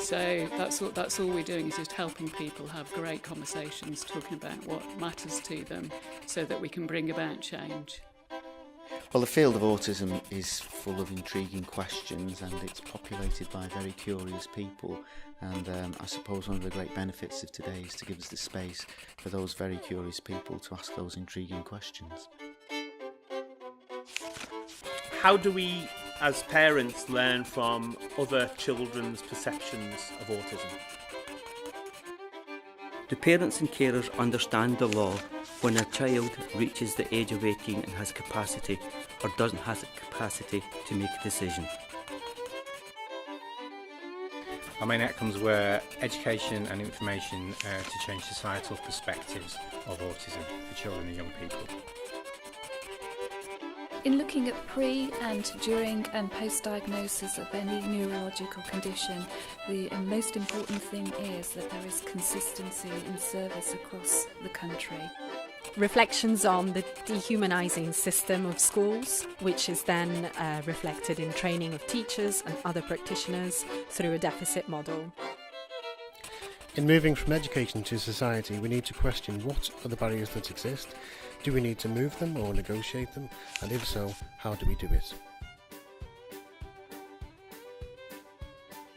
So that's all we're doing, is just helping people have great conversations, talking about what matters to them, so that we can bring about change. Well, the field of autism is full of intriguing questions, and it's populated by very curious people. And I suppose one of the great benefits of today is to give us the space for those very curious people to ask those intriguing questions. How do we, as parents, learn from other children's perceptions of autism? Do parents and carers understand the law when a child reaches the age of 18 and has capacity or doesn't have the capacity to make a decision? Our main outcomes were education and information to change societal perspectives of autism for children and young people. In looking at pre and during and post-diagnosis of any neurological condition, the most important thing is that there is consistency in service across the country. Reflections on the dehumanising system of schools, which is then reflected in training of teachers and other practitioners through a deficit model. In moving from education to society, we need to question what are the barriers that exist. Do we need to move them or negotiate them? And if so, how do we do it?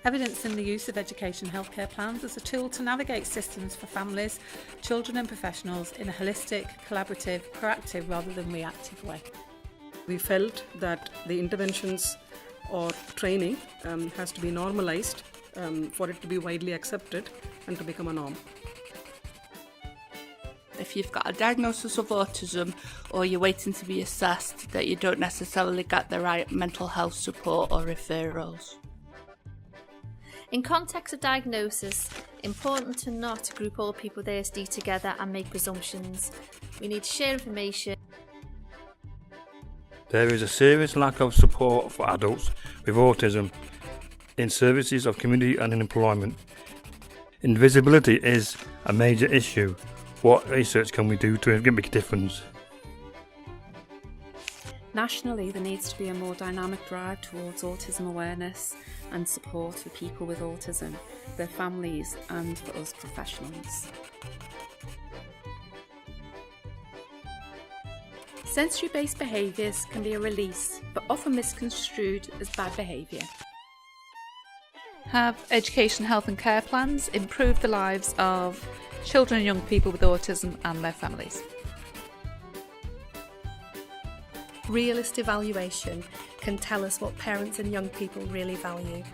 Evidence in the use of education healthcare plans as a tool to navigate systems for families, children and professionals in a holistic, collaborative, proactive rather than reactive way. We felt that the interventions or training has to be normalised for it to be widely accepted and to become a norm. If you've got a diagnosis of autism or you're waiting to be assessed, that you don't necessarily get the right mental health support or referrals. In context of diagnosis, important to not group all people with ASD together and make presumptions. We need to share information. There is a serious lack of support for adults with autism in services of community and in employment. Invisibility is a major issue. What research can we do to make a difference? Nationally, there needs to be a more dynamic drive towards autism awareness and support for people with autism, their families and for us professionals. Sensory-based behaviours can be a release, but often misconstrued as bad behaviour. Have education, health and care plans improve the lives of children and young people with autism and their families? Realist evaluation can tell us what parents and young people really value.